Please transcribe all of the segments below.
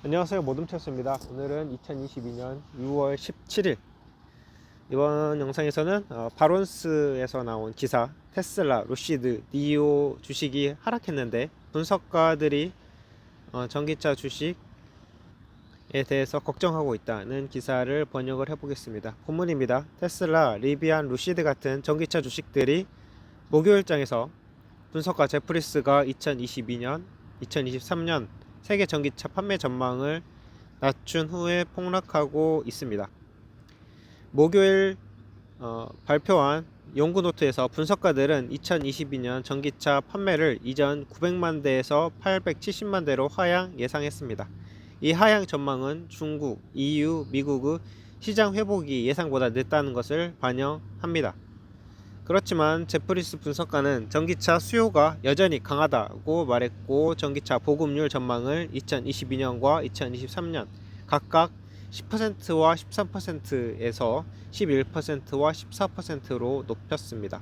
안녕하세요, 모둠체스입니다. 오늘은 2022년 6월 17일. 이번 영상에서는 바론스에서 나온 기사 테슬라, 루시드, 니오 주식이 하락했는데 분석가들이 전기차 주식에 대해서 걱정하고 있다는 기사를 번역을 해보겠습니다. 본문입니다. 테슬라, 리비안, 루시드 같은 전기차 주식들이 목요일장에서 분석가 제프리스가 2022년, 2023년 세계 전기차 판매 전망을 낮춘 후에 폭락하고 있습니다. 목요일 발표한 연구노트에서 분석가들은 2022년 전기차 판매를 이전 900만 대에서 870만 대로 하향 예상했습니다. 이 하향 전망은 중국, EU, 미국의 시장 회복이 예상보다 늦다는 것을 반영합니다. 그렇지만 제프리스 분석가는 전기차 수요가 여전히 강하다고 말했고, 전기차 보급률 전망을 2022년과 2023년 각각 10%와 13%에서 11%와 14%로 높였습니다.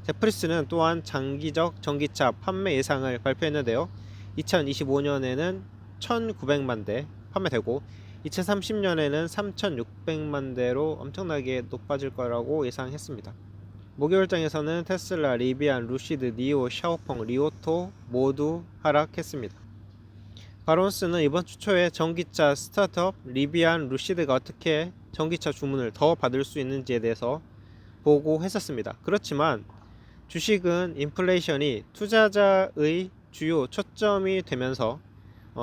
제프리스는 또한 장기적 전기차 판매 예상을 발표했는데요. 2025년에는 1900만 대 판매되고 2030년에는 3600만 대로 엄청나게 높아질 거라고 예상했습니다. 목요일장에서는 테슬라, 리비안, 루시드, 니오, 샤오펑, 리오토 모두 하락했습니다. 바론스는 이번 주 초에 전기차 스타트업 리비안, 루시드가 어떻게 전기차 주문을 더 받을 수 있는지에 대해서 보고했었습니다. 그렇지만 주식은 인플레이션이 투자자의 주요 초점이 되면서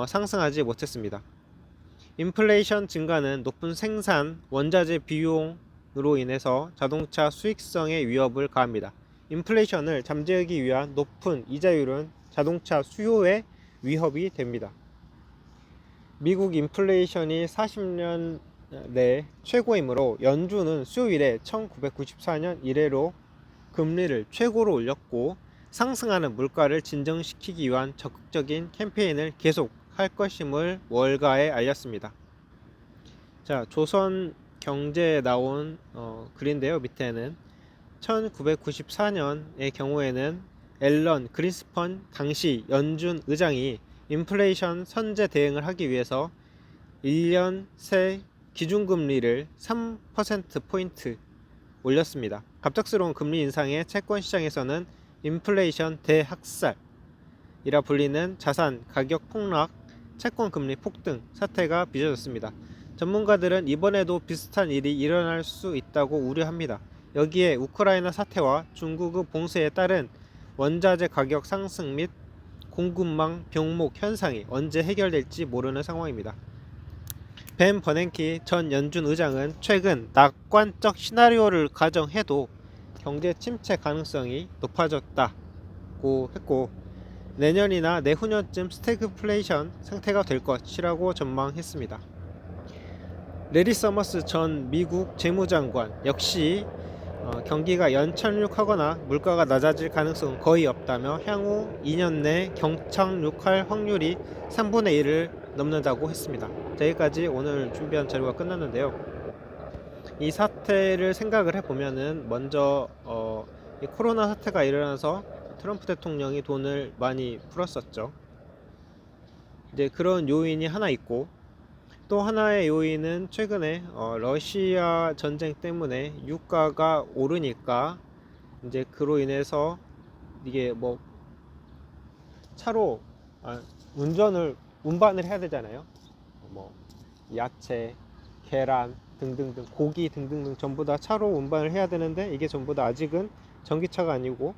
상승하지 못했습니다. 인플레이션 증가는 높은 생산, 원자재 비용으로 인해서 자동차 수익성에 위협을 가합니다. 인플레이션을 잠재우기 위한 높은 이자율은 자동차 수요에 위협이 됩니다. 미국 인플레이션이 40년 내 최고이므로 연준은 수요일에 1994년 이래로 금리를 최고로 올렸고, 상승하는 물가를 진정시키기 위한 적극적인 캠페인을 계속할 것임을 월가에 알렸습니다. 자, 조선 경제에 나온 글인데요. 밑에는 1994년의 경우에는 앨런 그린스펀 당시 연준 의장이 인플레이션 선제 대응을 하기 위해서 1년 새 기준금리를 3%포인트 올렸습니다. 갑작스러운 금리 인상에 채권 시장에서는 인플레이션 대학살이라 불리는 자산 가격 폭락, 채권 금리 폭등 사태가 빚어졌습니다. 전문가들은 이번에도 비슷한 일이 일어날 수 있다고 우려합니다. 여기에 우크라이나 사태와 중국의 봉쇄에 따른 원자재 가격 상승 및 공급망 병목 현상이 언제 해결될지 모르는 상황입니다. 벤 버냉키 전 연준 의장은 최근 낙관적 시나리오를 가정해도 경제 침체 가능성이 높아졌다고 했고, 내년이나 내후년쯤 스태그플레이션 상태가 될 것이라고 전망했습니다. 레리 서머스 전 미국 재무장관 역시 경기가 연착륙하거나 물가가 낮아질 가능성은 거의 없다며 향후 2년 내 경착륙할 확률이 3분의 1을 넘는다고 했습니다. 자, 여기까지 오늘 준비한 자료가 끝났는데요. 이 사태를 생각을 해보면은 먼저 이 코로나 사태가 일어나서 트럼프 대통령이 돈을 많이 풀었었죠. 이제 그런 요인이 하나 있고, 또 하나의 요인은 최근에 러시아 전쟁 때문에 유가가 오르니까 이제 그로 인해서 이게 뭐 차로 운반을 해야 되잖아요. 뭐 야채, 계란 등등등, 고기 등등등 전부 다 차로 운반을 해야 되는데, 이게 전부 다 아직은 전기차가 아니고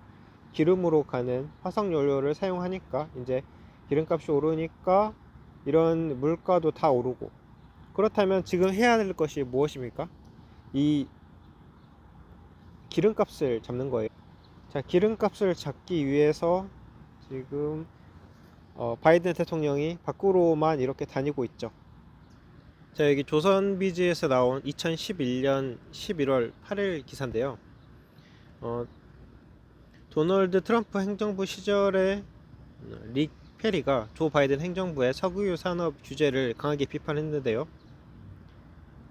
기름으로 가는 화석 연료를 사용하니까 이제 기름값이 오르니까 이런 물가도 다 오르고, 그렇다면 지금 해야 될 것이 무엇입니까? 이 기름값을 잡는 거예요. 자, 기름값을 잡기 위해서 지금 바이든 대통령이 밖으로만 이렇게 다니고 있죠. 자, 여기 조선비즈에서 나온 2011년 11월 8일 기사인데요. 도널드 트럼프 행정부 시절에 릭 페리가 조 바이든 행정부의 석유 산업 규제를 강하게 비판했는데요.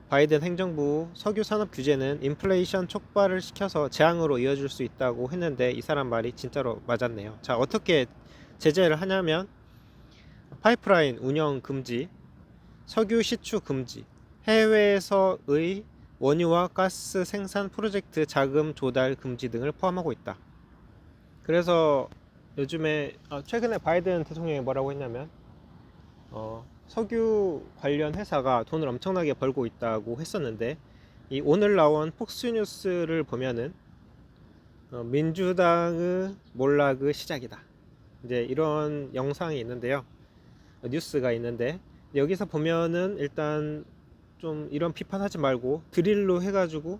바이든 행정부 석유 산업 규제는 인플레이션 촉발을 시켜서 재앙으로 이어질 수 있다고 했는데, 이 사람 말이 진짜로 맞았네요. 자, 어떻게 제재를 하냐면 파이프라인 운영 금지, 석유 시추 금지, 해외에서의 원유와 가스 생산 프로젝트 자금 조달 금지 등을 포함하고 있다. 그래서 요즘에 최근에 바이든 대통령이 뭐라고 했냐면 석유 관련 회사가 돈을 엄청나게 벌고 있다고 했었는데, 이 오늘 나온 폭스뉴스를 보면은 민주당의 몰락의 시작이다, 이제 이런 영상이 있는데요. 뉴스가 있는데, 여기서 보면은 일단 좀 이런 비판하지 말고 드릴로 해가지고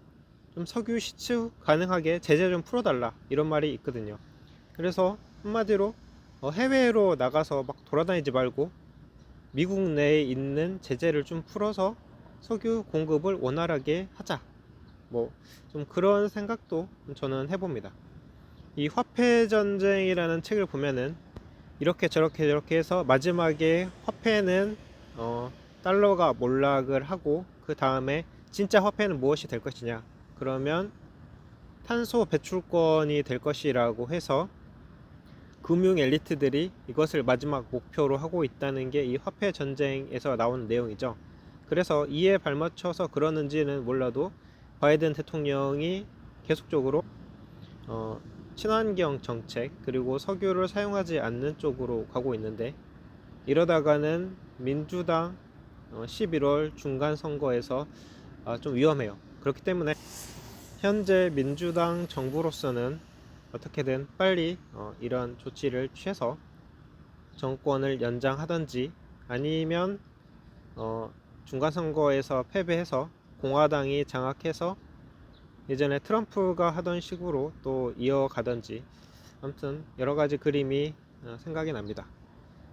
좀 석유 시추 가능하게 제재 좀 풀어달라, 이런 말이 있거든요. 그래서 한마디로 해외로 나가서 막 돌아다니지 말고 미국 내에 있는 제재를 좀 풀어서 석유 공급을 원활하게 하자, 뭐 좀 그런 생각도 저는 해봅니다. 이 화폐 전쟁이라는 책을 보면은 이렇게 저렇게 해서 마지막에 화폐는 달러가 몰락을 하고, 그 다음에 진짜 화폐는 무엇이 될 것이냐, 그러면 탄소 배출권이 될 것이라고 해서 금융 엘리트들이 이것을 마지막 목표로 하고 있다는 게 이 화폐 전쟁에서 나오는 내용이죠. 그래서 이에 발맞춰서 그러는지는 몰라도 바이든 대통령이 계속적으로 친환경 정책, 그리고 석유를 사용하지 않는 쪽으로 가고 있는데, 이러다가는 민주당 11월 중간 선거에서 좀 위험해요. 그렇기 때문에 현재 민주당 정부로서는 어떻게든 빨리 이런 조치를 취해서 정권을 연장하든지, 아니면 중간 선거에서 패배해서 공화당이 장악해서 예전에 트럼프가 하던 식으로 또 이어가든지, 아무튼 여러 가지 그림이 생각이 납니다.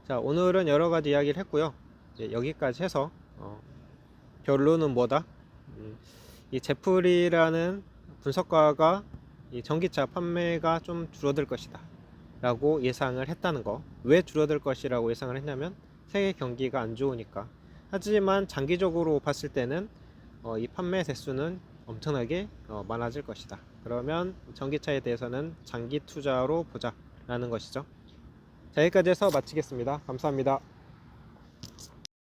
자, 오늘은 여러 가지 이야기를 했고요. 여기까지 해서 결론은 뭐다? 이 제프리라는 분석가가 이 전기차 판매가 좀 줄어들 것이다 라고 예상을 했다는 거. 왜 줄어들 것이라고 예상을 했냐면 세계 경기가 안 좋으니까. 하지만 장기적으로 봤을 때는 이 판매 대수는 엄청나게 많아질 것이다. 그러면 전기차에 대해서는 장기 투자로 보자 라는 것이죠. 자, 여기까지 해서 마치겠습니다. 감사합니다.